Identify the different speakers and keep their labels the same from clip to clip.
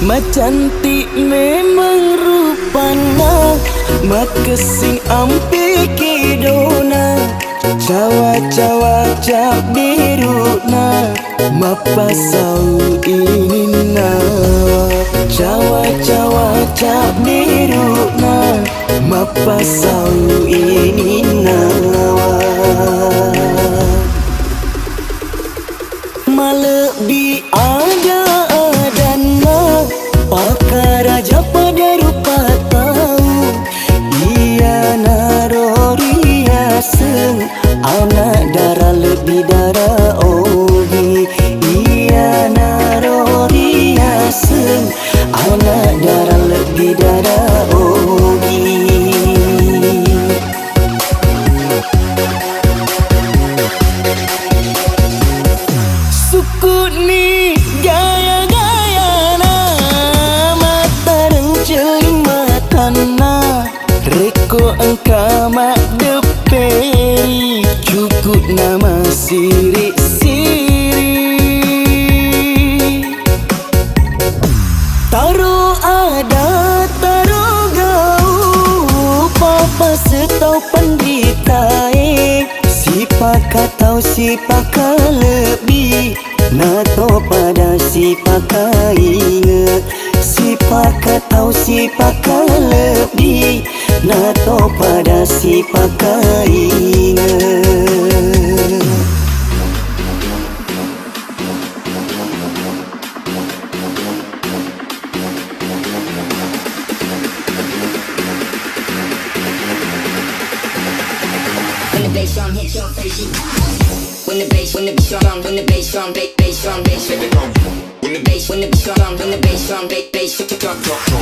Speaker 1: Macantik memang rupana, makasing ampe kedona. Cawa-cawa cak biruna, mapasau inina. Cawa-cawa cak biruna, mapasau inina. Malebi ada adana, pakar raja pada rupa tahu. Ia narori aseng, anak darah lebih darah ogi. Ia narori aseng, anak darah lebih darah ogi. Suku ni gaya-gayana, mata renceling matana. Reko engkau mak deperi, cukup nama siri-siri. Taro ada, taro gau, papa setau pendita. Sipaka tahu sipaka lebih, nato pada sipaka ingat. Sipaka tahu sipaka lebih, nato pada sipaka ingat.
Speaker 2: When the bass drum hits your face, when the bass drum, when the bass drum, bass drum, bass drum. When the bass drum, when the bass drum, bass drum.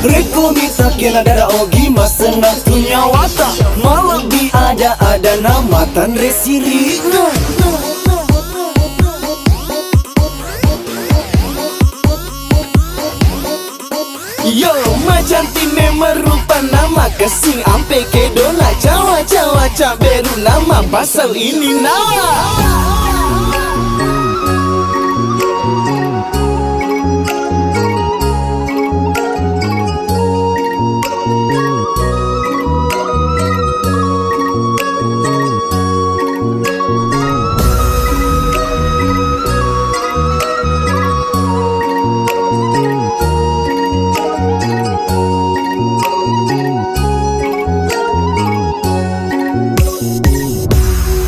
Speaker 1: Reko misa kena dara ogi masenang punya wata. Malebi ada nama tan resiri. Yo, macantik memang rupa nama, kesing ampe kedona. Cawa-cawa cak beru nama, pasal ini nama.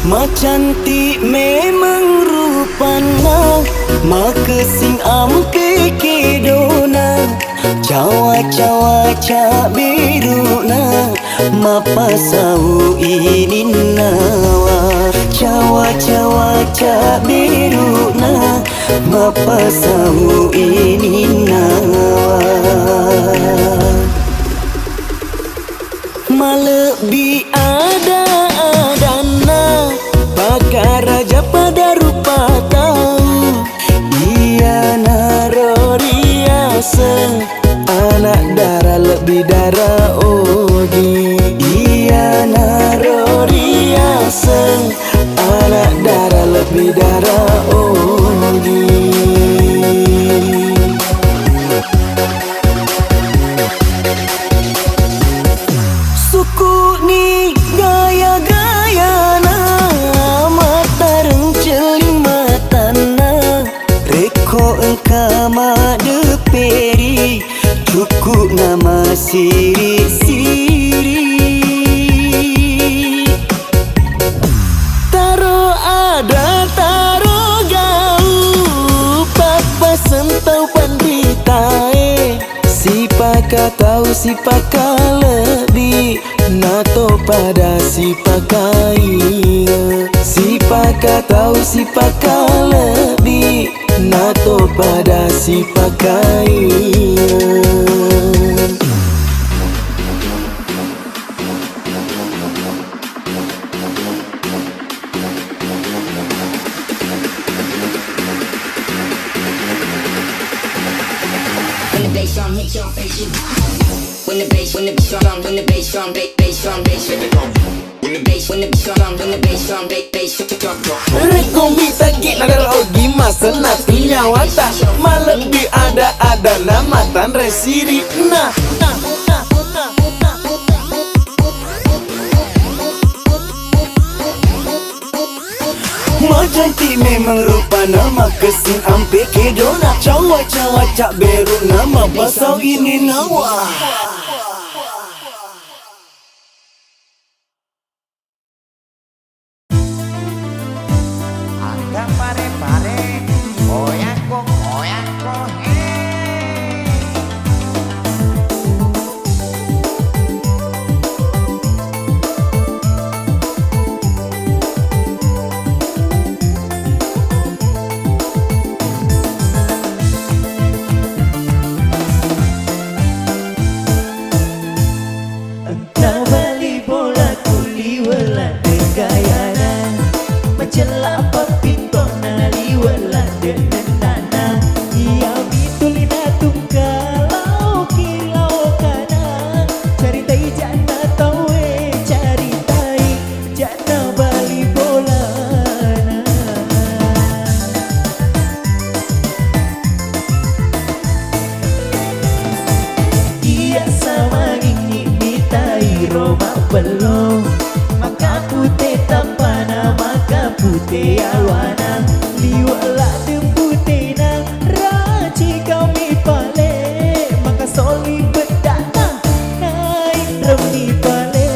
Speaker 1: Macantik memang rupana, makasing ampe kedona. Cawa-cawa cak biruna, mapasau ininawa. Cawa-cawa cak biruna, mapasau ininawa. Malebi ada adana, pakar raja pada rupa tahu. Ia narori aseng, anak darah lebih darah ogi. Ia narori aseng, anak darah lebih darah ogi. Suku ni gaya-gayana, mata renceling matana. Reko engkau mak deperi, cukup nama siri-siri. Taro ada, taro gau, papa sentau pandita. Sipaka tahu sipaka lebih, nato pada sipaka ingat. Sipaka tahu sipaka lebih, nato pada sipaka ingat.
Speaker 2: When the bass drum hits your face, when the bass drum, bass drum, bass drum. when the bass drum, when the bass drum, bass hit the drum.
Speaker 1: Rekomi tagi nagar ogi masa natunya wata Malebi ada nama tan resiri nah Majanti memang rupa nama kesing ampe kedona Cawa-cawa cak beru nama pasau ini nawa
Speaker 3: Angga pare-pare, goyangko, hey.
Speaker 4: Entah bali bola kuli wala degayana Majalah papito na liwala denana Ia mitulina tungkalau kilau kana Caritai jana tawe caritai jana bali bola na Ia sama ini mitai Roma belum Maka putih tampana maka putih alwana Liwala dem putih na raci kami pale Maka soli bedana naik remi pale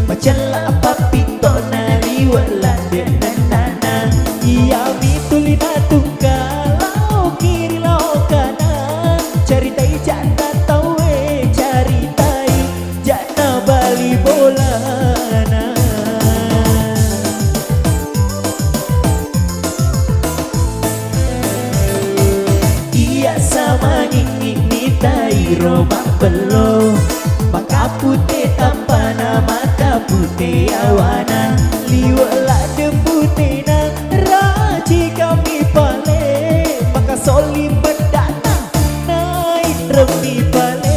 Speaker 4: Macam apa pito nari wala de putih tanpa nama putih awana liwala debutena raji kami pale maka soli bedana naik remi pale.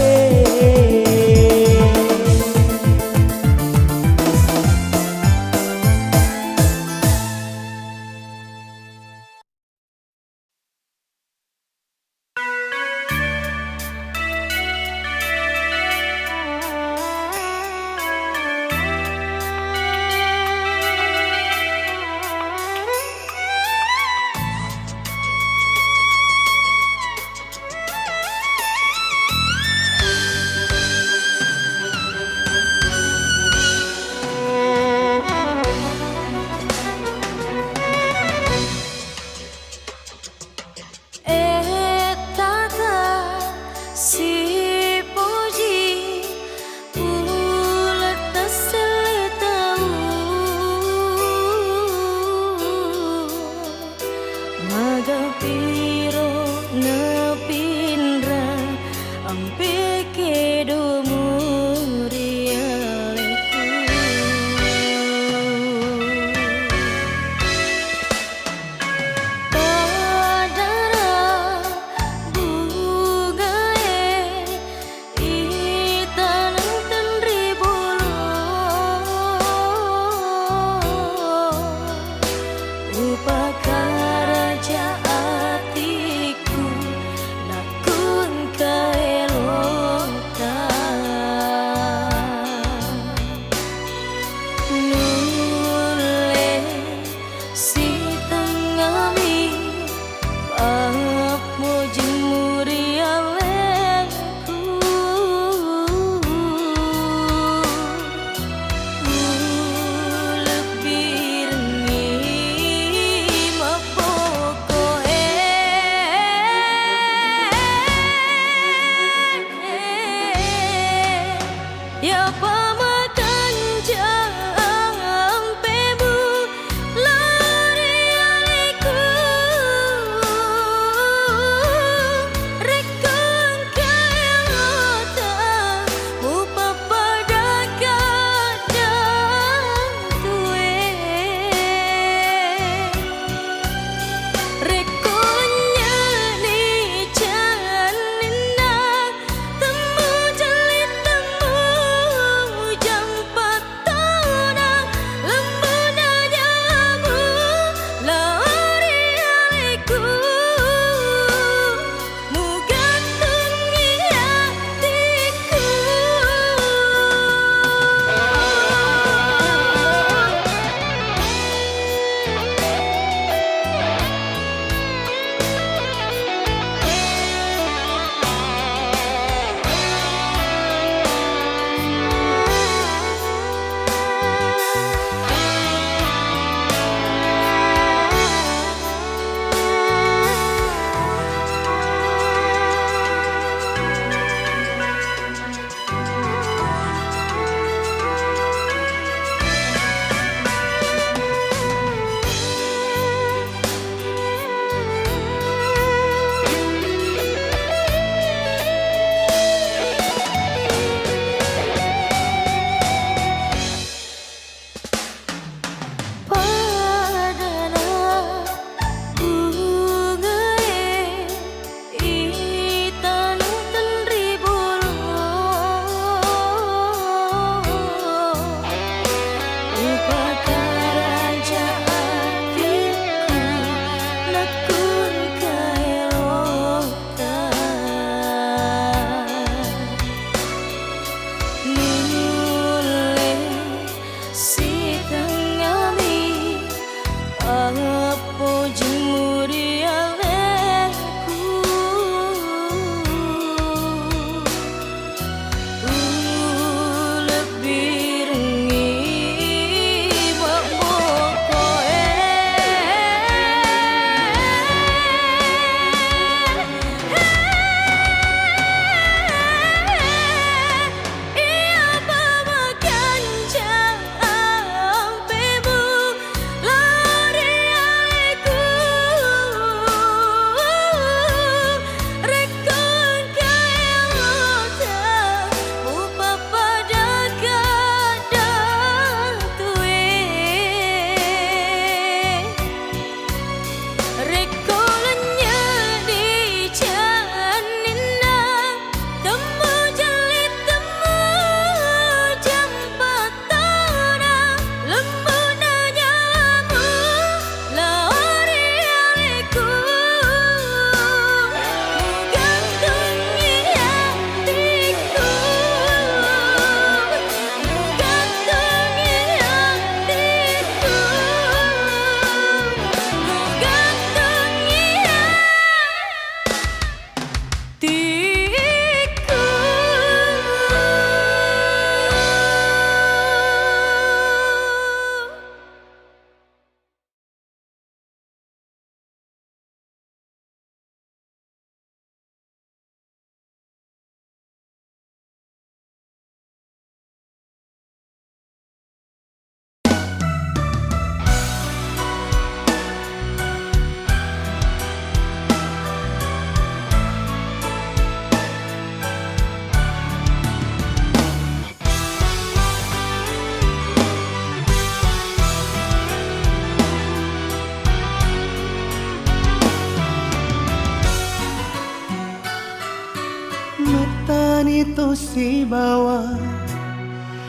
Speaker 1: si bawa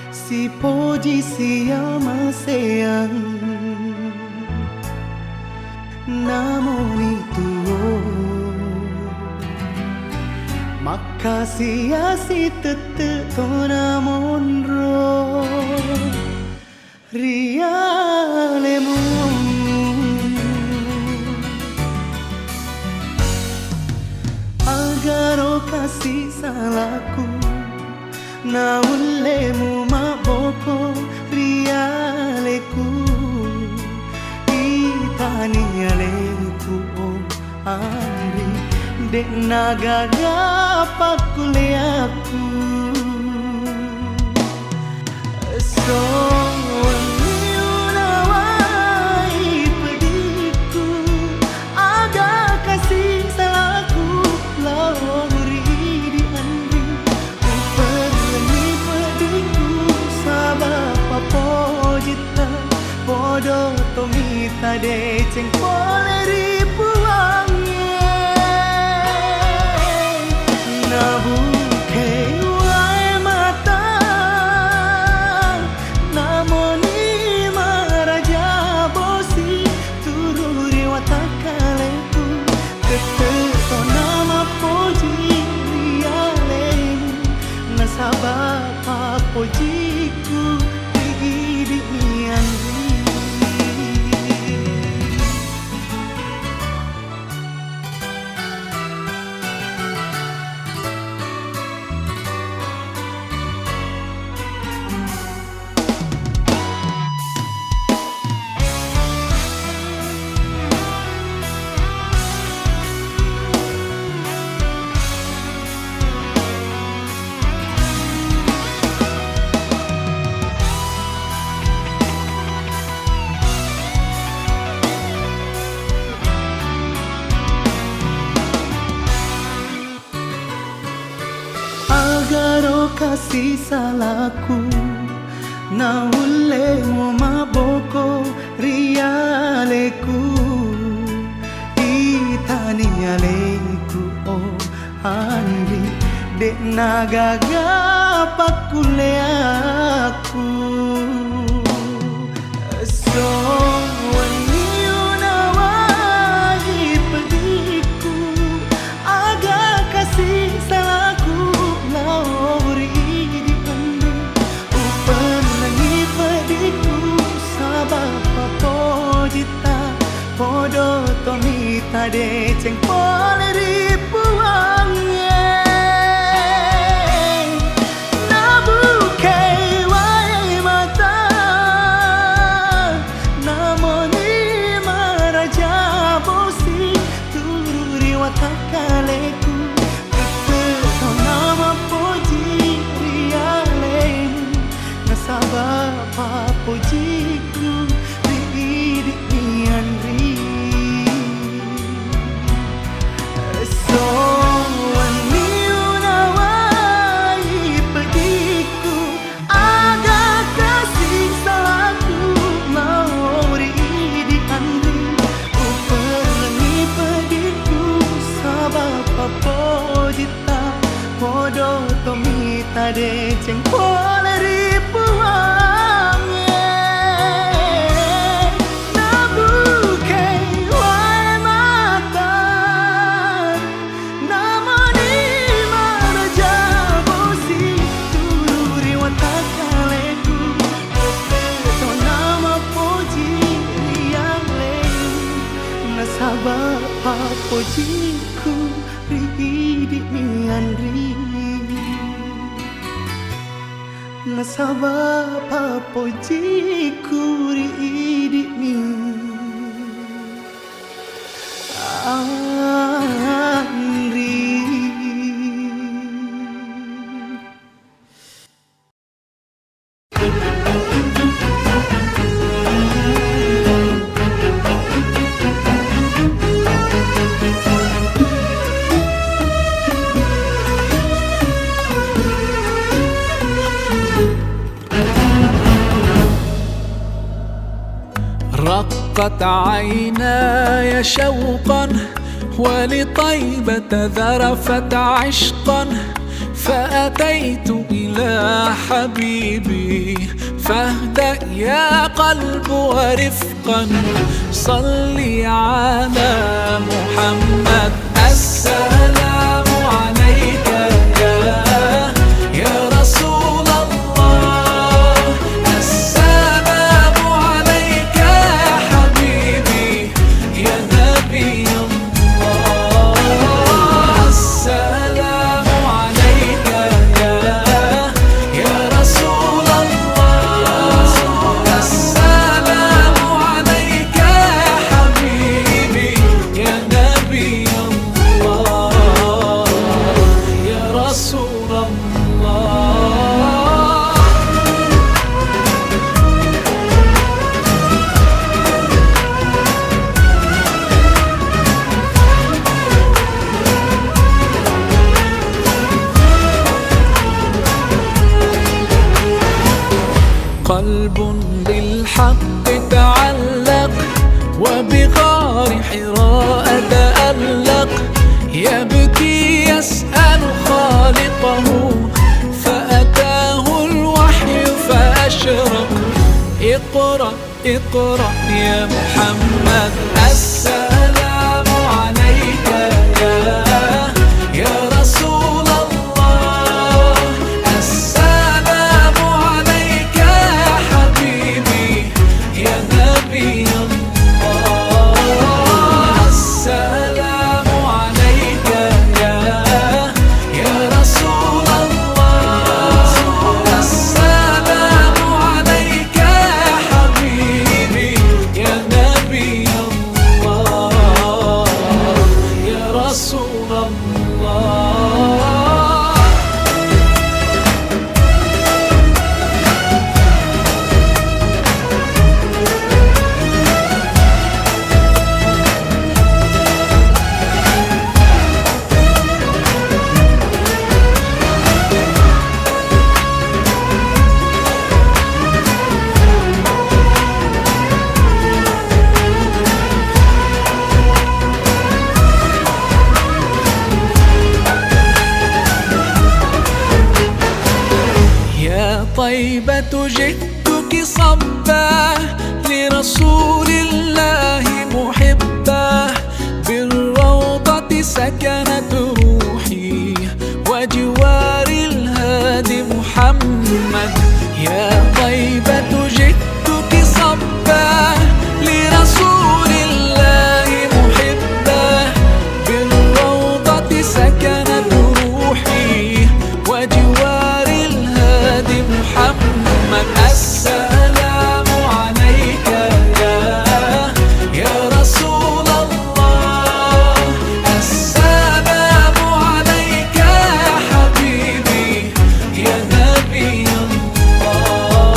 Speaker 1: si posisi yang masih namun itu maka si tetep namun ro rialemu agar kasih salahku na ulemu maboko rialeku itani aleku andri dek nagaga pakuleaku so bodoh tomita de ceng poleri puangnya nabuke wae mata namoni maraja bosi tururi watakaleku keteto nama poji rialemu nasabah pojiku tigidi kasih salahku na ulemu maboko rialeku itani aleku oh andri dek nagaga pakuleaku so bodoh tomita de ceng poleri puangnya nabuke wae mata namoni maraja bosi tururi watakaleku keteto nama poji rialemu nasabah pojiku ri andri bodoh tomita de ceng poleri puangnya nabuke wae mata namoni maraja bosi tururi watakaleku keto nama poji rialemu nasabah pojiku ridi andri nasabah pojiku ridi andri.
Speaker 5: رقت عيناي شوقا ولطيبة ذرفت عشقا فأتيت إلى حبيبي فاهدأ يا قلب ورفقا صلي على محمد. السلام عليك يا رسول الله، السلام عليك يا حبيبي يا نبي الله، السلام عليك يا رسول الله، السلام عليك يا حبيبي يا نبي الله يا رسول الله. قلب بالحق تعلق وبغار حراء تألق، يبكي يسأل خالقه فأتاه الوحي فأشرق. اقرأ اقرأ يا محمد. السلام عليك يا رسول الله، السلام عليك يا حبيبي يا نبي الله، السلام عليك يا رسول الله، السلام عليك يا حبيبي يا نبي الله يا رسول الله. يا طيبة جئتك صبا لرسول الله محبا، بالروضة سكنت روحي وجوار الهادي محمد. يا طيبة جئتك صبا لرسول الله محبا، بالروضة سكنت روحي وجوار الهادي محمد. السلام عليك يا رسول الله، السلام عليك يا حبيبي يا نبي الله،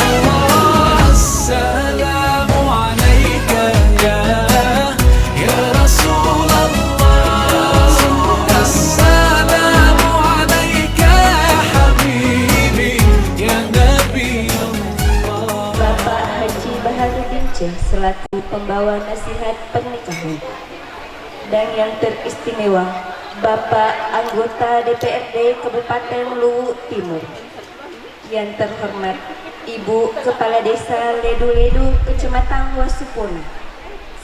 Speaker 5: السلام عليك يا رسول الله، السلام عليك يا حبيبي يا نبي الله.
Speaker 6: Bapak Haji Baharudin C selaku pembawa nasihat pernikahan, dan yang teristimewa Bapak anggota DPRD Kabupaten Luwu Timur, yang terhormat Ibu Kepala Desa Ledu-Ledu Kecamatan Wasupuna,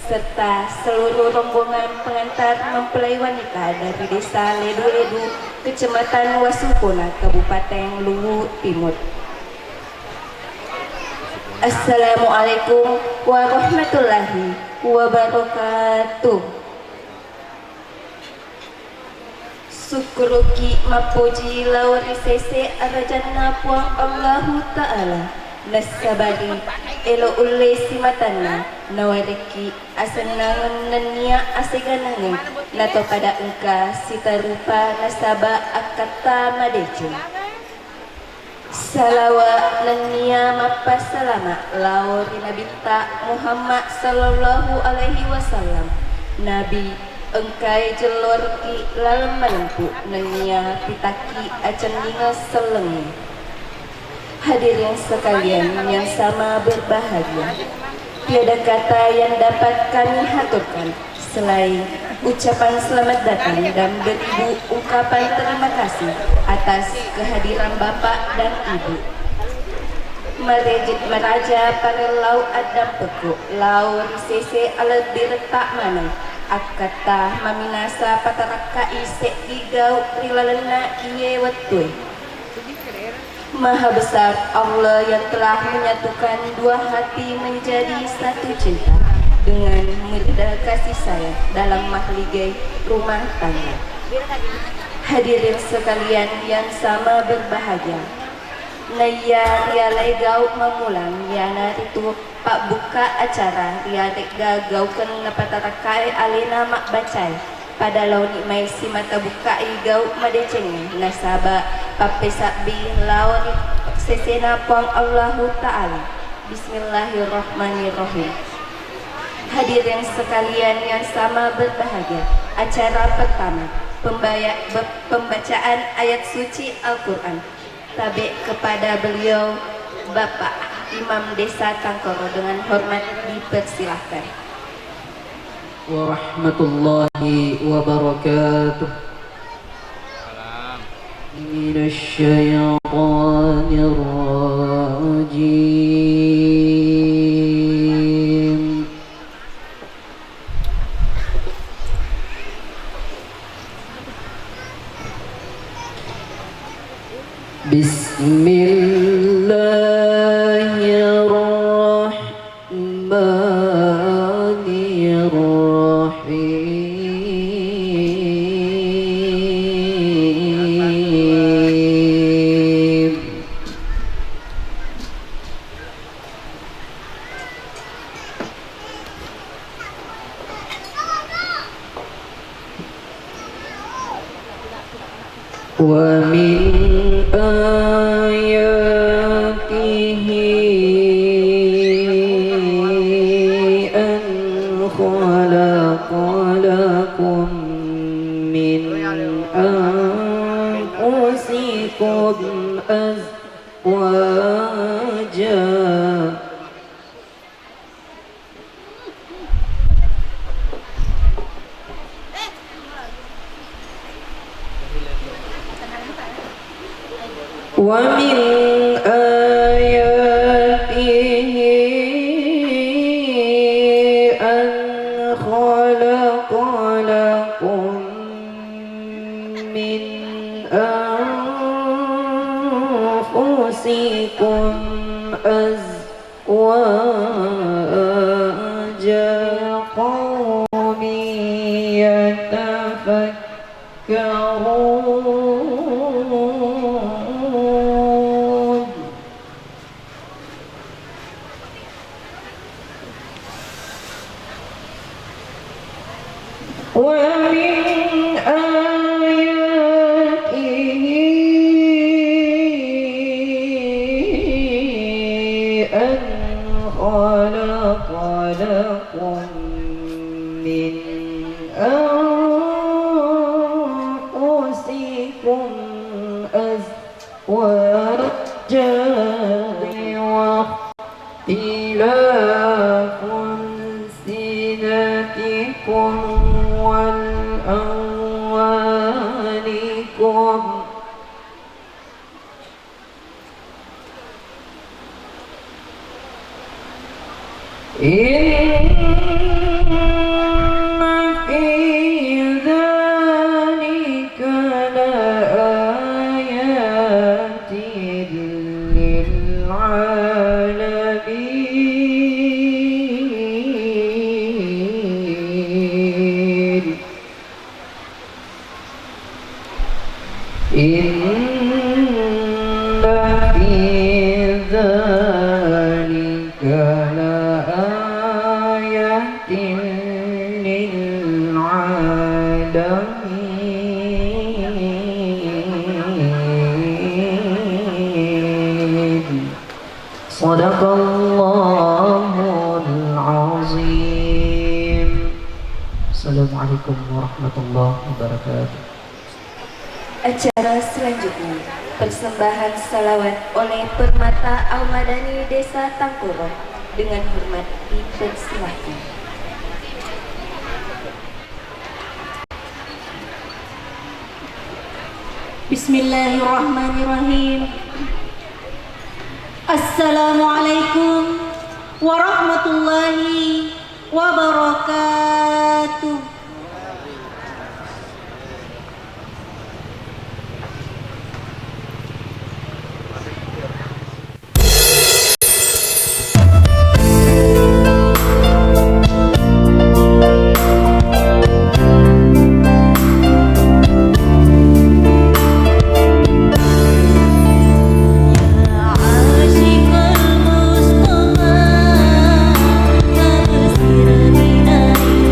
Speaker 6: serta seluruh rombongan pengantar mempelai wanita dari Desa Ledu-Ledu Kecamatan Wasupuna Kabupaten Luwu Timur. Assalamualaikum warahmatullahi wabarakatuh. Syukruki mapuji lawari sese arajanna puang Allahu Ta'ala nasabari elo ulle simatana nawariki asenangan nania aseganangan nato pada engka sitarupa nasaba akata madejo. Salawa nania mappa salama lauri Nabi Muhammad sallallahu alaihi wasallam. Nabi engkai jelorki lalem menempu nania pitaki acenninga selengi. Hadirin sekalian yang sama berbahagia, tiada kata yang dapat kami haturkan Selain ucapan selamat datang dan beribu ungkapan terima kasih atas kehadiran Bapak dan Ibu, meraja para lau adam pekuk lau risese alat diretak mana akata maminasa pataraka isek digau rilalena iye watui. Maha besar Allah yang telah menyatukan dua hati menjadi satu cinta dengan mereda kasih sayang dalam mahligai rumah tangga. Hadirin sekalian yang sama berbahagia, Naya rialai gau memulang yana itu pak buka acara rialai gau ken napatarakai alena mak bacai pada launi mai si mata buka gau madeceng nasaba papesakbi launi sesena pong Allahu Ta'ala. Bismillahirrahmanirrahim. Hadirin sekalian yang sama berbahagia, acara pertama pembacaan ayat suci Al-Quran. Tabik kepada beliau Bapak Imam Desa Tangkoro dengan hormat dipersilahkan.
Speaker 4: Warahmatullahi wabarakatuh. Minasyaitonir rajim. Bismillahirrahmanirrahim. Wa min ayatihi an khalaqa lakum min anfusikum azwaja. Wa min ayatihi an khalaqa lakum min anfusikum azwaja qawmin yatafakkarun. ومن آياته أن خلق لكم من أنفسكم أزواجا واختلاف ألسنتكم وأموالكم إن في ذلك لآيات للعالمين. إن في ذلك لآيات للعالمين. صدق الله العظيم. السلام عليكم ورحمة الله وبركاته.
Speaker 6: Acara selanjutnya persembahan salawat oleh Permata Al-Madani Desa Tangkoro dengan hormat dipersilahkan.
Speaker 7: Bismillahirrahmanirrahim. Assalamualaikum warahmatullahi wabarakatuh.
Speaker 8: عاشق المصطفى أبصر بنايا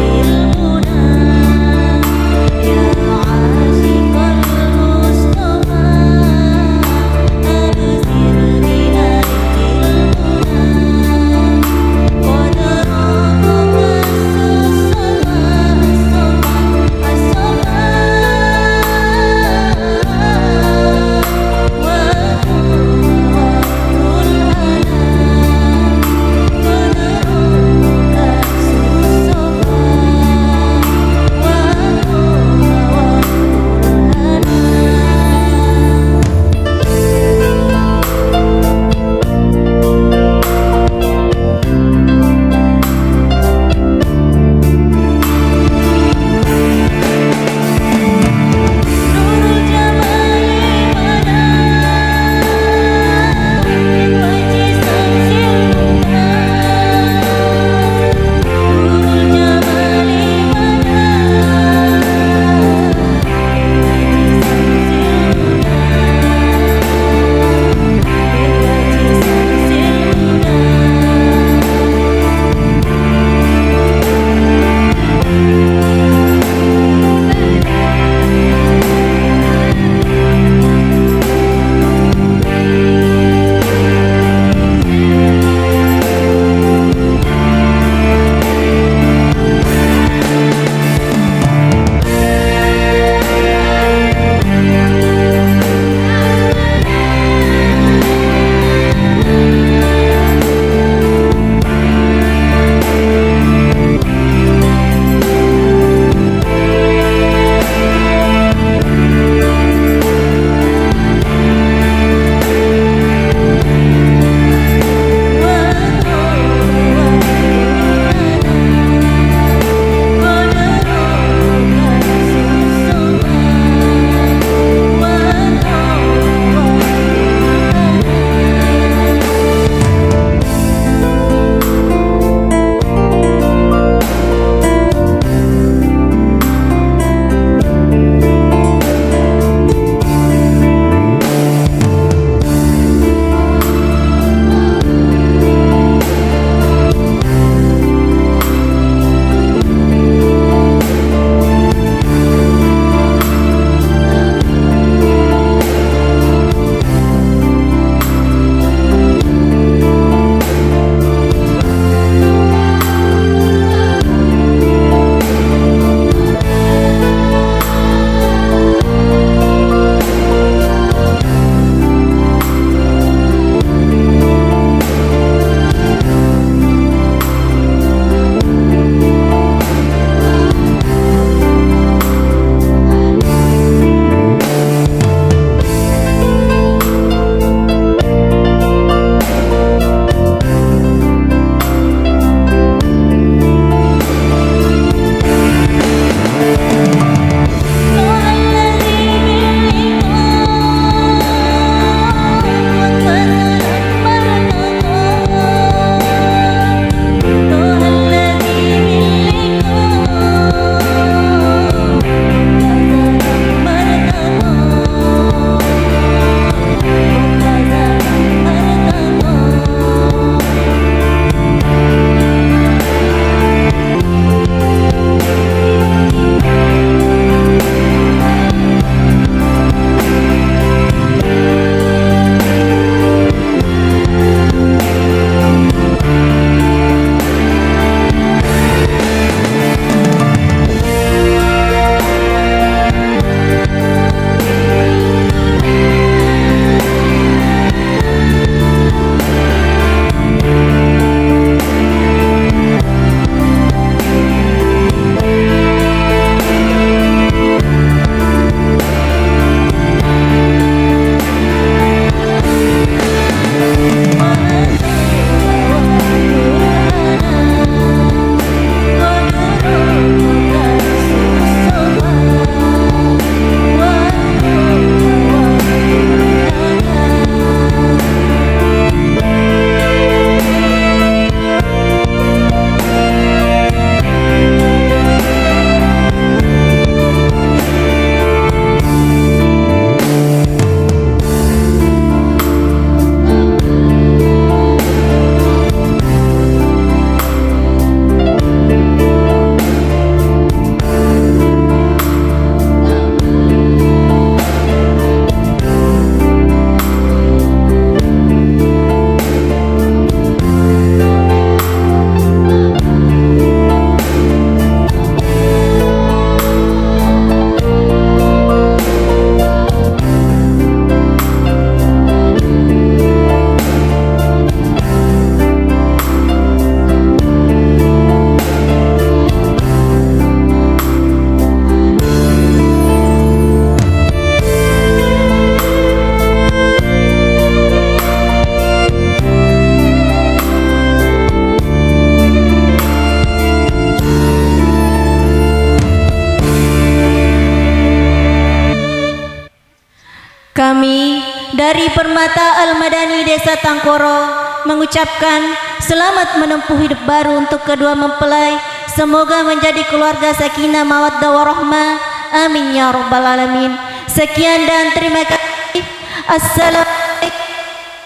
Speaker 7: Mata Al-Madani Desa Tangkoro mengucapkan selamat menempuh hidup baru untuk kedua mempelai. Semoga menjadi keluarga sakinah mawaddah warahmah. Amin ya rabbal alamin. Sekian dan terima kasih. Assalamualaikum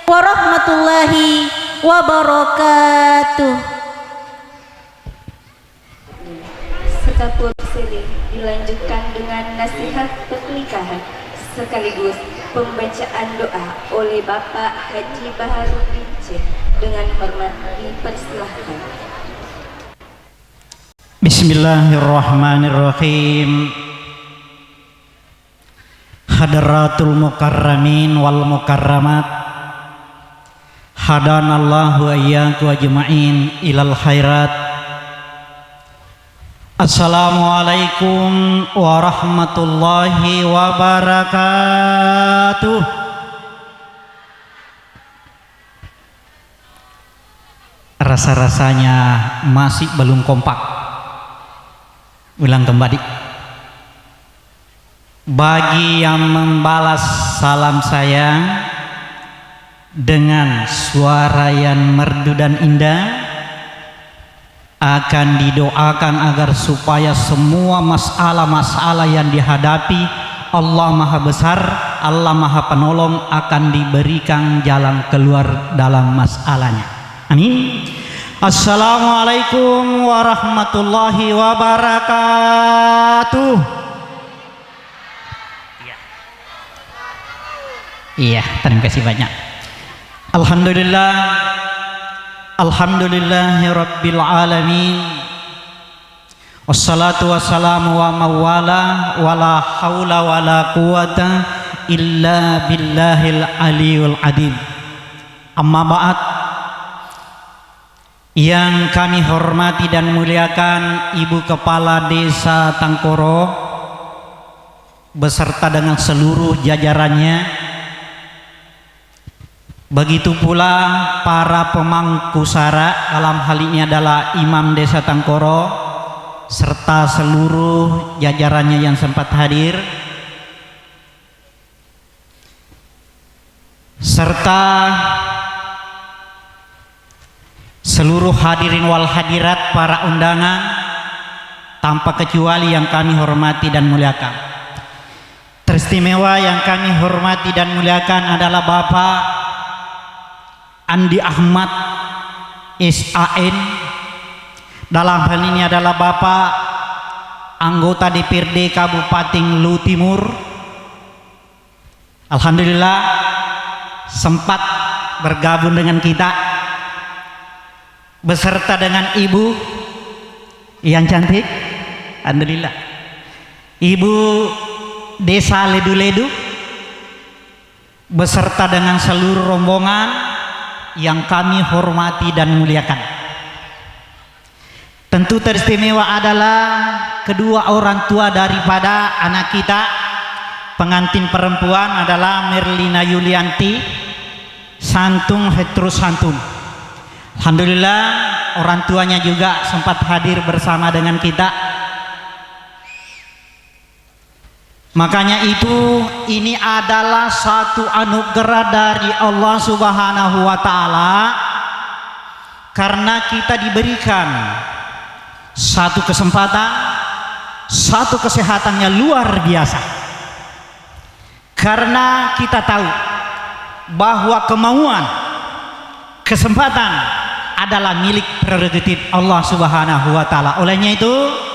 Speaker 7: warahmatullahi wabarakatuh.
Speaker 6: Sekapur siri dilanjutkan dengan nasihat pernikahan sekaligus pembacaan doa oleh Bapak Haji Baharudin C. Dengan hormat dipersilahkan.
Speaker 8: Bismillahirrahmanirrahim. Hadratul mukarramin wal mukarramat, hadanallahu ayyaku ajma'in ilal khairat. Assalamualaikum warahmatullahi wabarakatuh. Rasa-rasanya masih belum kompak. Ulang kembali. Bagi yang membalas salam saya dengan suara yang merdu dan indah, akan didoakan agar supaya semua masalah-masalah yang dihadapi Allah Maha Besar, Allah Maha Penolong akan diberikan jalan keluar dalam masalahnya. Amin. Assalamualaikum warahmatullahi wabarakatuh. Iya, terima kasih banyak. Alhamdulillah, alhamdulillahi rabbil alamin. Wassalatu wassalamu wa mawala wala haula wala quwata illa billahil aliyul adim. Amma ba'd. Yang kami hormati dan muliakan Ibu Kepala Desa Tangkoro beserta dengan seluruh jajarannya. Begitu pula para pemangku sara, dalam hal ini adalah Imam Desa Tangkoro serta seluruh jajarannya yang sempat hadir, serta seluruh hadirin wal hadirat para undangan tanpa kecuali yang kami hormati dan muliakan. Teristimewa yang kami hormati dan muliakan adalah Bapak Andi Ahmad SAN. Dalam hal ini adalah Bapak anggota DPRD Kabupaten Luwu Timur. Alhamdulillah sempat bergabung dengan kita beserta dengan Ibu yang cantik. Alhamdulillah, Ibu Desa Ledu-Ledu beserta dengan seluruh rombongan yang kami hormati dan muliakan. Tentu teristimewa adalah kedua orang tua daripada anak kita. Pengantin perempuan adalah Merlina Yulianti Santung Hetrus Santung. Alhamdulillah orang tuanya juga sempat hadir bersama dengan kita. Makanya itu ini adalah satu anugerah dari Allah Subhanahu wa taala, karena kita diberikan satu kesempatan, satu kesehatan yang luar biasa. Karena kita tahu bahwa kemauan, kesempatan adalah milik prerogatif Allah Subhanahu wa taala. Olehnya itu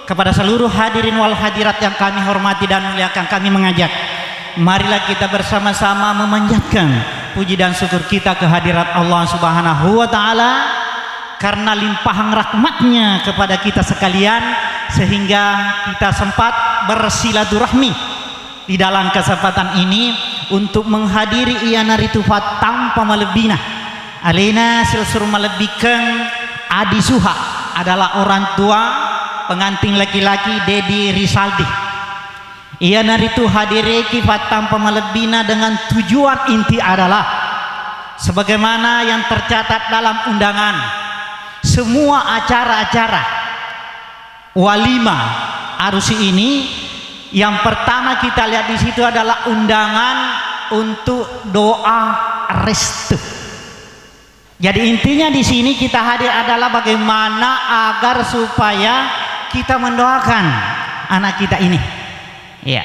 Speaker 8: kepada seluruh hadirin wal hadirat yang kami hormati dan muliakan, kami mengajak, marilah kita bersama-sama memanjatkan puji dan syukur kita kehadirat Allah Subhanahu wa taala karena limpahan rahmatnya kepada kita sekalian, sehingga kita sempat bersilaturahmi di dalam kesempatan ini untuk menghadiri iyana ritufat tanpa melebihna. Alena silsur melebihkan Adi Suha adalah orang tua pengantin laki-laki Dedi Risaldi. Ia naritu hadiri kifat tanpa melebihna dengan tujuan inti adalah sebagaimana yang tercatat dalam undangan, semua acara-acara walimah arusi ini, yang pertama kita lihat di situ adalah undangan untuk doa restu. Jadi intinya di sini kita hadir adalah bagaimana agar supaya kita mendoakan anak kita ini, ya,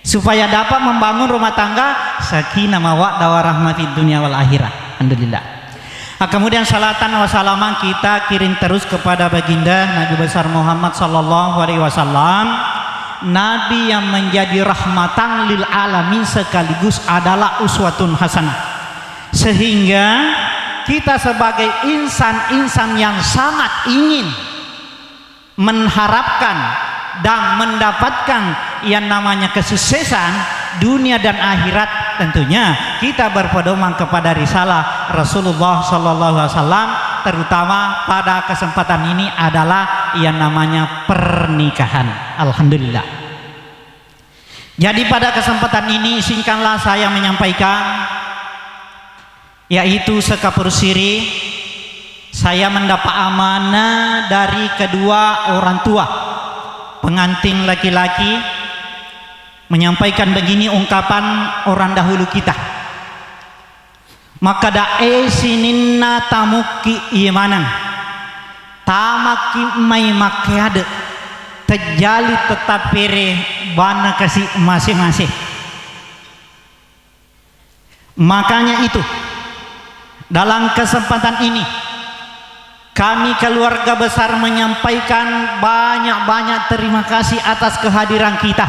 Speaker 8: supaya dapat membangun rumah tangga sakinah mawaddah warahmah fid dunya wal akhirah. Alhamdulillah. Kemudian salatan wa salaman kita kirim terus kepada baginda Nabi besar Muhammad sallallahu alaihi wasallam, Nabi yang menjadi rahmatan lil alamin sekaligus adalah uswatun hasanah, sehingga kita sebagai insan-insan yang sangat ingin mengharapkan dan mendapatkan yang namanya kesuksesan dunia dan akhirat, tentunya kita berpedoman kepada risalah Rasulullah sallallahu alaihi wasallam, terutama pada kesempatan ini adalah yang namanya pernikahan. Alhamdulillah. Jadi pada kesempatan ini singkatlah saya menyampaikan, yaitu sekapur siri saya mendapat amanah dari kedua orang tua pengantin laki-laki menyampaikan begini ungkapan orang dahulu kita, maka dae sininna tamuki imanan tamaki mai makiade terjali tetap pere bana kasih masing-masing. Makanya itu dalam kesempatan ini kami keluarga besar menyampaikan banyak-banyak terima kasih atas kehadiran kita,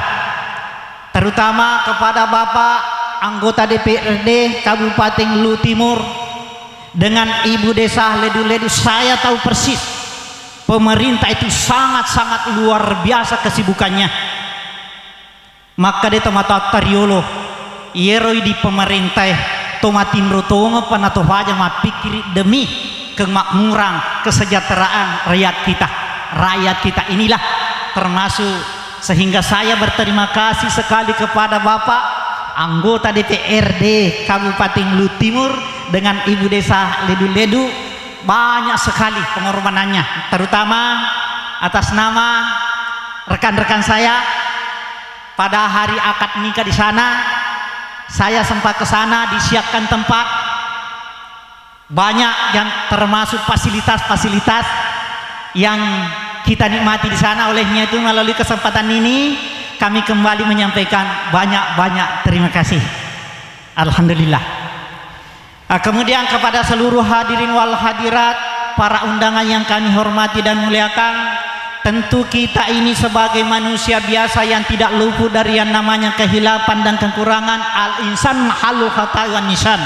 Speaker 8: terutama kepada Bapak anggota DPRD Kabupaten Lu Timur dengan Ibu Desa Ledu-Ledu. Saya tahu persis pemerintah itu sangat-sangat luar biasa kesibukannya. Maka di tempat tariolo yeroi di pemerintah tomatin rotongo panato haja mapikir demi kemakmuran kesejahteraan rakyat kita inilah termasuk, sehingga saya berterima kasih sekali kepada Bapak anggota DPRD Kabupaten Lu Timur dengan Ibu Desa Ledu-Ledu, banyak sekali pengorbanannya, terutama atas nama rekan-rekan saya pada hari akad nikah di sana. Saya sempat ke sana, disiapkan tempat banyak yang termasuk fasilitas-fasilitas yang kita nikmati di sana. Olehnya itu melalui kesempatan ini kami kembali menyampaikan banyak-banyak terima kasih. Alhamdulillah. Kemudian kepada seluruh hadirin wal hadirat, para undangan yang kami hormati dan muliakan, tentu kita ini sebagai manusia biasa yang tidak luput dari yang namanya kehilapan dan kekurangan. Al insan mahalul khata' wan nisan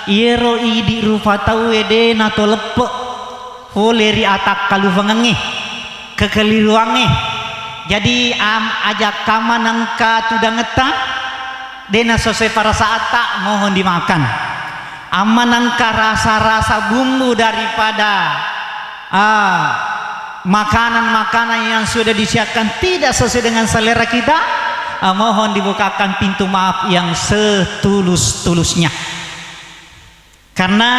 Speaker 8: yero idi rufatau wede nato lepe holeri atak kalu vengenge kekeliruange. Jadi ajak kama nangka tudang ngeta dena sose para saat tak mohon dimakan, amanangka rasa-rasa bumbu daripada makanan-makanan yang sudah disiapkan tidak sesuai dengan selera kita, mohon dibukakan pintu maaf yang setulus-tulusnya, karena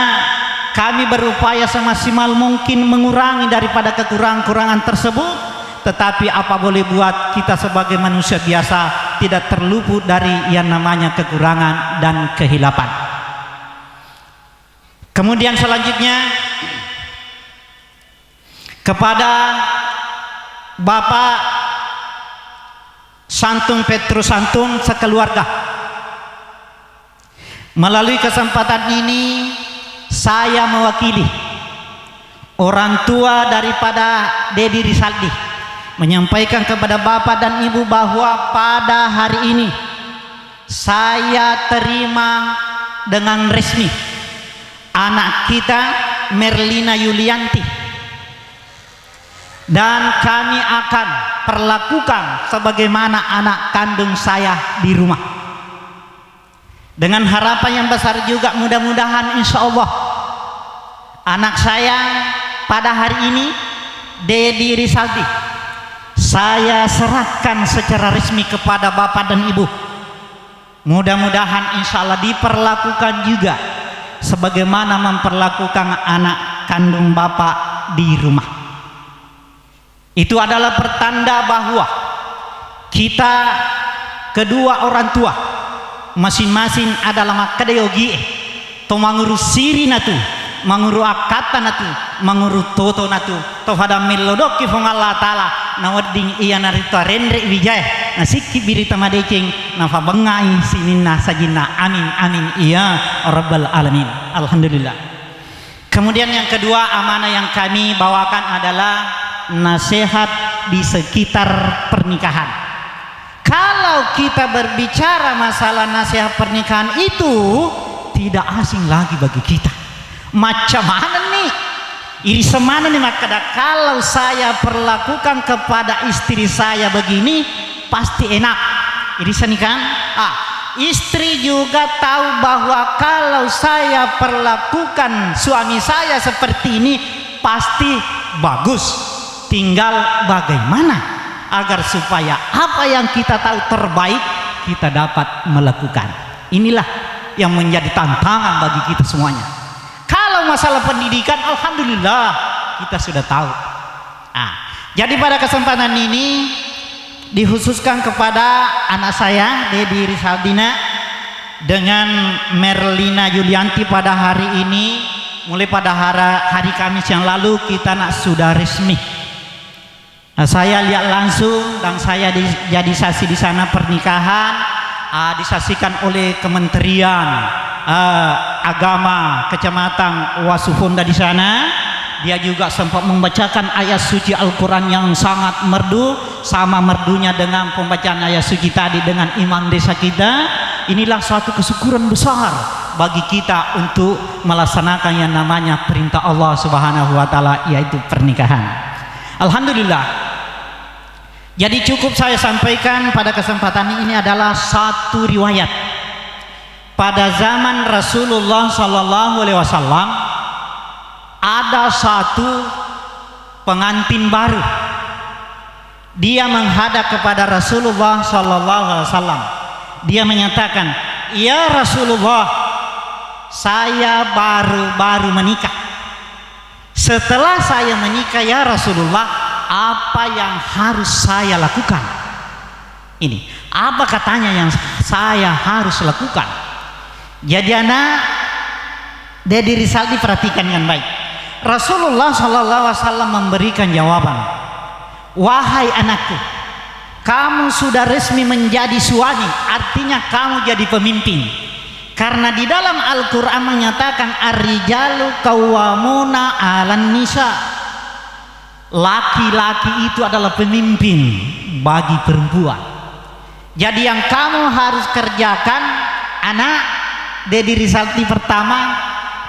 Speaker 8: kami berupaya semaksimal mungkin mengurangi daripada kekurangan-kekurangan tersebut. Tetapi apa boleh buat, kita sebagai manusia biasa tidak terluput dari yang namanya kekurangan dan kehilapan. Kemudian selanjutnya kepada Bapak Santun Petrus Santun sekeluarga, melalui kesempatan ini saya mewakili orang tua daripada Dedi Rizaldi menyampaikan kepada Bapak dan Ibu bahwa pada hari ini saya terima dengan resmi anak kita Merlina Yulianti, dan kami akan perlakukan sebagaimana anak kandung saya di rumah, dengan harapan yang besar juga mudah-mudahan insya Allah anak saya pada hari ini Dedi Rizaldi saya serahkan secara resmi kepada Bapak dan Ibu. Mudah-mudahan insya Allah diperlakukan juga sebagaimana memperlakukan anak kandung Bapak di rumah. Itu adalah pertanda bahwa kita kedua orang tua masing-masing adalah makadeyogi to manguru siri natu manguru akata natu manguru toto natu to pada melodoki fong Allah taala na wedding iya narita rendre wijaya na sikki birita madeceng na fabengai sininna sajinna amin amin iya rabbal alamin. Alhamdulillah. Kemudian yang kedua amanah yang kami bawakan adalah nasihat di sekitar pernikahan. Kalau kita berbicara masalah nasihat pernikahan itu tidak asing lagi bagi kita. Macam mana nih? Iri semana nih makanya kalau saya perlakukan kepada istri saya begini pasti enak. Iri seni kan? Istri juga tahu bahwa kalau saya perlakukan suami saya seperti ini pasti bagus. Tinggal bagaimana agar supaya apa yang kita tahu terbaik kita dapat melakukan. Inilah yang menjadi tantangan bagi kita semuanya. Kalau masalah pendidikan, alhamdulillah kita sudah tahu. Jadi pada kesempatan ini dikhususkan kepada anak saya Dedi Rizaldina dengan Merlina Yulianti pada hari ini, mulai pada hari Kamis yang lalu kita sudah resmi. Saya lihat langsung dan saya jadi saksi di sana pernikahan disaksikan oleh Kementerian Agama Kecamatan Wasufunda di sana. Dia juga sempat membacakan ayat suci Al-Quran yang sangat merdu, sama merdunya dengan pembacaan ayat suci tadi dengan imam desa kita. Inilah suatu kesyukuran besar bagi kita untuk melaksanakan yang namanya perintah Allah Subhanahu wa taala, yaitu pernikahan. Alhamdulillah. Jadi cukup saya sampaikan pada kesempatan ini adalah satu riwayat. Pada zaman Rasulullah sallallahu alaihi wasallam ada satu pengantin baru. Dia menghadap kepada Rasulullah sallallahu alaihi wasallam. Dia menyatakan, "Ya Rasulullah, saya baru menikah. Setelah saya menikah ya Rasulullah, apa yang harus saya lakukan?" Ini, apa katanya yang saya harus lakukan? Jadi anak Dedi Rizaldi perhatikan dengan baik. Rasulullah SAW memberikan jawaban, "Wahai anakku, kamu sudah resmi menjadi suami, artinya kamu jadi pemimpin. Karena di dalam Al-Quran menyatakan ar-rijalu qawwamuna 'alan nisa." Laki-laki itu adalah pemimpin bagi perempuan. Jadi yang kamu harus kerjakan, anak Dedi Rizaldi, pertama,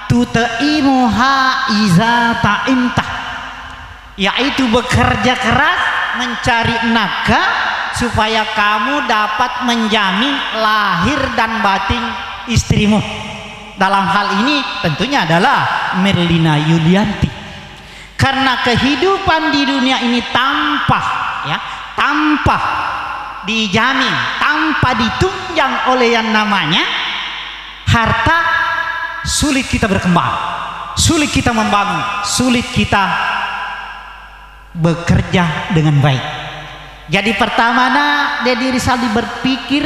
Speaker 8: tutaimuha iza ta'imtah, yaitu bekerja keras mencari nafkah supaya kamu dapat menjamin lahir dan batin istrimu. Dalam hal ini tentunya adalah Merlina Yulianti. Karena kehidupan di dunia ini tanpa dijamin, tanpa ditunjang oleh yang namanya harta, sulit kita berkembang, sulit kita membangun, sulit kita bekerja dengan baik. Jadi pertama Dedi Rizaldi berpikir,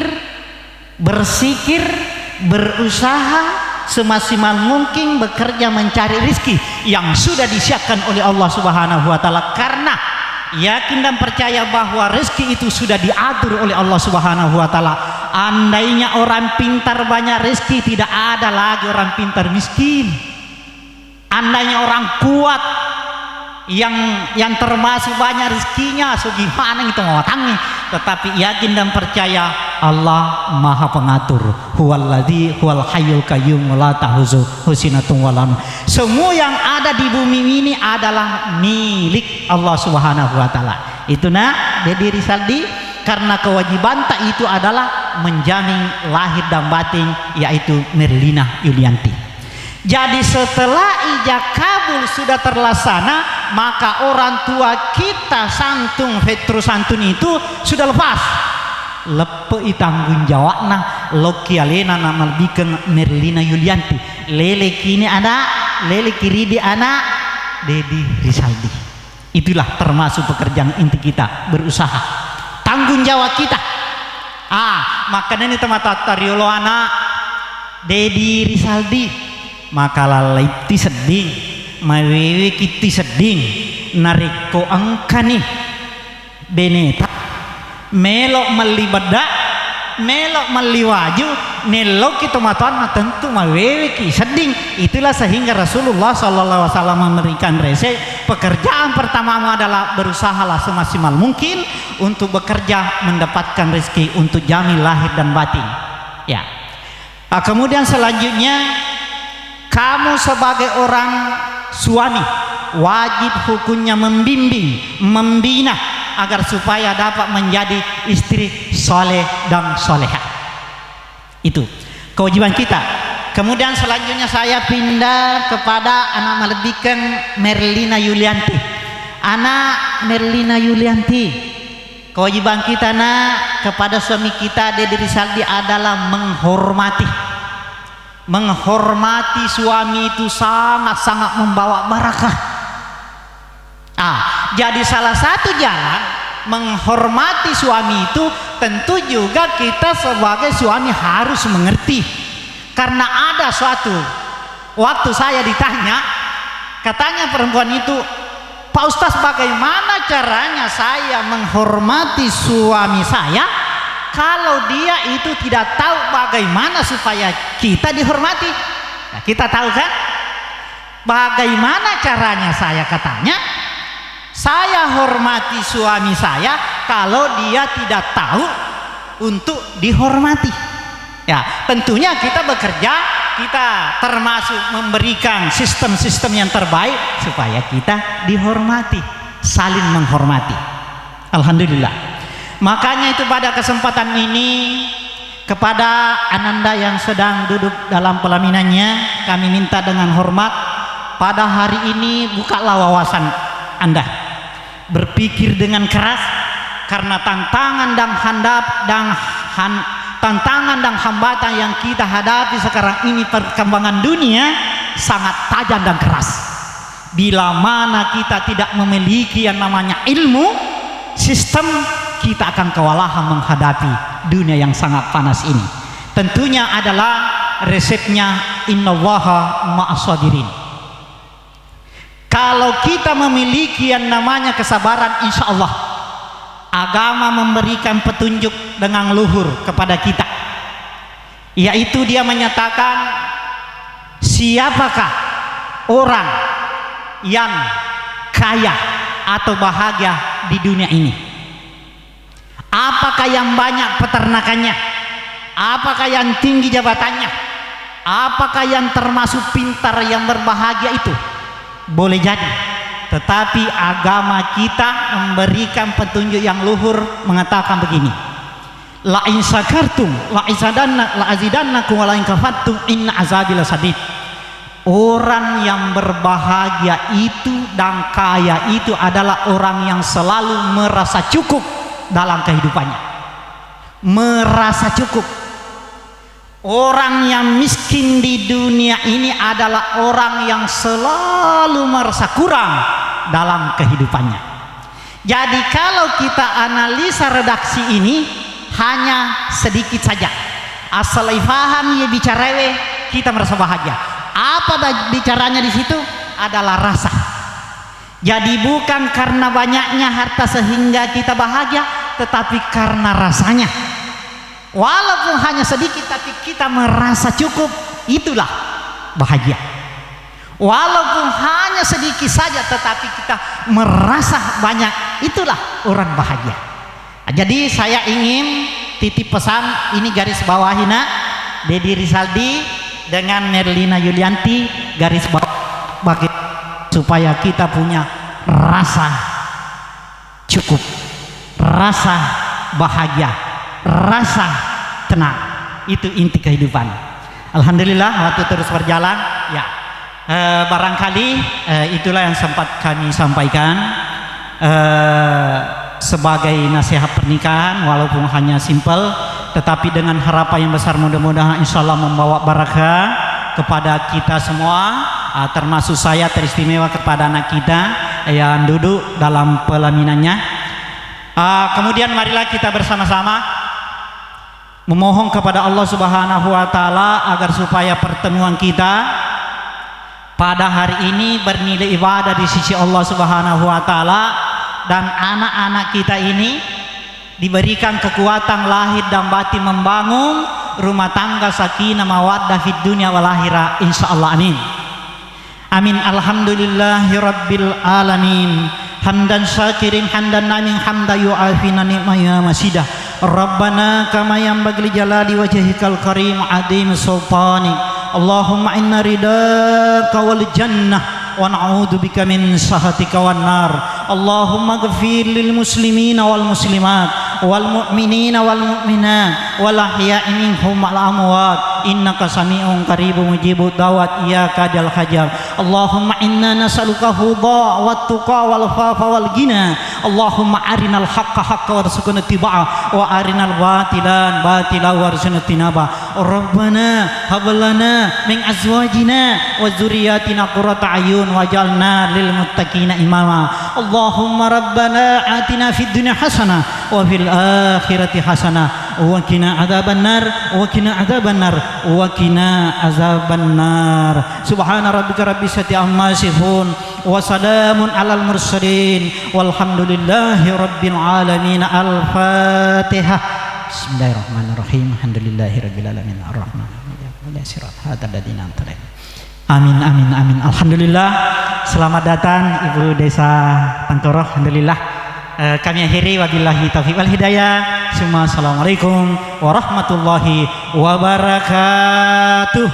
Speaker 8: bersikir, berusaha semaksimal mungkin bekerja mencari rizki yang sudah disiapkan oleh Allah Subhanahu wa taala, karena yakin dan percaya bahwa rezeki itu sudah diatur oleh Allah Subhanahu wa taala. Andainya orang pintar banyak rezeki, tidak ada lagi orang pintar miskin. Andainya orang kuat yang termasuk banyak rezekinya, so gimana itu mau tangi. Tetapi yakin dan percaya Allah Maha Pengatur. Huwallazi huwal hayyul qayyum la ta'khuzuhu sinatun wa la naum. Semua yang ada di bumi ini adalah milik Allah Subhanahu wa taala. Itu Dedi Rizaldi, karena kewajiban tak itu adalah menjamin lahir dan batin, yaitu Merlina Yulianti. Jadi setelah ijab kabul sudah terlaksana, maka orang tua kita santung Petru santun itu sudah lepas. Lepe tanggung jawabna loki alena nama bikin Merlina Yulianti. Lele kini anak, lele kiri di anak Dedi Rizaldi. Itulah termasuk pekerjaan inti kita, berusaha. Tanggung jawab kita. Makanya ini teman-teman tariolo anak Dedi Risaldi maka lalai ti seding mawewe kiti seding nariko angka nih beneta melok melibada melok meliwaju nelok kita matuan tentu mawewe ki seding. Itulah sehingga Rasulullah SAW memberikan resep pekerjaan pertamamu adalah berusahalah semaksimal mungkin untuk bekerja mendapatkan rezeki untuk jamin lahir dan batin ya. Kemudian selanjutnya kamu sebagai orang suami wajib hukumnya membimbing membina agar supaya dapat menjadi istri soleh dan soleha. Itu kewajiban kita. Kemudian selanjutnya saya pindah kepada anak melebihkan Merlina Yulianti. Anak Merlina Yulianti, kewajiban kita kepada suami kita Dedi Risaldi adalah menghormati. Menghormati suami itu sangat-sangat membawa barakah. Jadi salah satu jalan menghormati suami itu tentu juga kita sebagai suami harus mengerti. Karena ada suatu waktu saya ditanya, katanya perempuan itu, Pak Ustaz, bagaimana caranya saya menghormati suami saya kalau dia itu tidak tahu bagaimana supaya kita dihormati? Nah, kita tahu kan bagaimana caranya saya, katanya saya hormati suami saya kalau dia tidak tahu untuk dihormati. Ya, tentunya kita bekerja, kita termasuk memberikan sistem-sistem yang terbaik supaya kita dihormati, saling menghormati. Alhamdulillah. Makanya itu pada kesempatan ini kepada Ananda yang sedang duduk dalam pelaminannya, kami minta dengan hormat pada hari ini bukalah wawasan Anda, berpikir dengan keras karena tantangan dan hambatan yang kita hadapi sekarang ini, perkembangan dunia sangat tajam dan keras. Bila mana kita tidak memiliki yang namanya ilmu sistem, kita akan kewalahan menghadapi dunia yang sangat panas ini. Tentunya adalah resepnya innallaha ma'as-sabirin. Kalau kita memiliki yang namanya kesabaran, insya Allah agama memberikan petunjuk dengan luhur kepada kita, yaitu dia menyatakan siapakah orang yang kaya atau bahagia di dunia ini. Apakah yang banyak peternakannya, apakah yang tinggi jabatannya, apakah yang termasuk pintar yang berbahagia itu? Boleh jadi, tetapi agama kita memberikan petunjuk yang luhur mengatakan begini, la in syakartum la azidannakum wa la in kafartum inna azabi lasadid. Orang yang berbahagia itu dan kaya itu adalah orang yang selalu merasa cukup dalam kehidupannya, merasa cukup. Orang yang miskin di dunia ini adalah orang yang selalu merasa kurang dalam kehidupannya. Jadi kalau kita analisa redaksi ini hanya sedikit saja, asal paham ya bicarawe kita merasa bahagia. Apa bicaranya di situ adalah rasa. Jadi bukan karena banyaknya harta sehingga kita bahagia, tetapi karena rasanya. Walaupun hanya sedikit tapi kita merasa cukup, itulah bahagia. Walaupun hanya sedikit saja tetapi kita merasa banyak, itulah orang bahagia. Jadi saya ingin titip pesan ini, garis bawahi Dedi Risaldi dengan Merlina Yulianti, garis bawah bagi supaya kita punya rasa cukup, rasa bahagia, rasa tenang. Itu inti kehidupan. Alhamdulillah waktu terus berjalan ya. Barangkali itulah yang sempat kami sampaikan sebagai nasihat pernikahan, walaupun hanya simpel tetapi dengan harapan yang besar, mudah-mudahan insyaallah membawa barakah kepada kita semua, termasuk saya teristimewa kepada anak kita yang duduk dalam pelaminannya. Kemudian marilah kita bersama-sama memohon kepada Allah Subhanahu wa taala agar supaya pertemuan kita pada hari ini bernilai ibadah di sisi Allah Subhanahu wa taala, dan anak-anak kita ini diberikan kekuatan lahir dan batin membangun rumah tangga sakinah mawaddah fid dunya wal akhirah insyaallah, amin. Amin. Alhamdulillahirabbil alamin. Hamdan syakirin hamdan namin hamda yu'afina ni'maya masidah. Rabbana kama yanbaghi li jalali wajhikal karim adim sultanik. Allahumma inna ridaka wal jannah wa na'udzu bika min sahatika wan nar. Allahumma ghfir lil muslimina wal muslimat wal mu'minina wal mu'minat wal ahya'i minhum wal amwat innaka sami'un qaribun mujibud da'wat iyyaka dal hajar. Allahumma inna nas'aluka huda wat tuqa wal afafa wal ghina. Allahumma arinal haqqa haqqa warzuqna ittiba'ah wa arinal batilan batila warzuqna tinaba. Rabbana hab lana min azwajina wa dzurriyyatina qurrata ayun waj'alna lil muttaqina imama. Allahumma rabbana atina fid dunya hasanah wa fil akhirati hasanah wa qina adzabannar wa qina adzabannar wa qina azabannar. Subhana rabbika rabbil izzati amma yasifun wa salamun alal mursalin walhamdulillahi rabbil alamin. Al-Fatihah. Bismillahirrahmanirrahim. Alhamdulillahi rabbil alamin arrahmanirrahim sirat hadzal ladzina an'amta alaihim. Amin amin amin. Alhamdulillah. Selamat datang Ibu Desa Tangkoro. Alhamdulillah. Kami akhiri wabillahi taufiq wal hidayah. Assalamualaikum warahmatullahi wabarakatuh.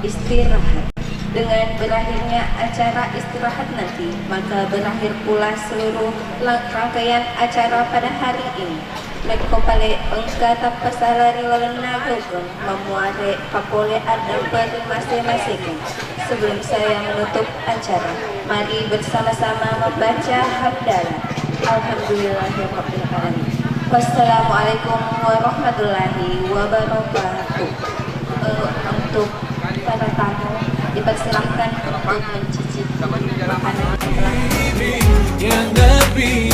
Speaker 6: Istirahat. Dengan berakhirnya acara istirahat nanti, maka berakhir pula seluruh rangkaian acara pada hari ini. Mereka pale engkata pasalari walana gogon memuare papole ada per masing-masing. Sebelum saya menutup acara, mari bersama-sama membaca hamdalah. Alhamdulillahirabbil alamin. Wassalamualaikum warahmatullahi wabarakatuh. Untuk para tamu dipersilahkan untuk mencicipi makanan yang telah
Speaker 5: Ya Nabi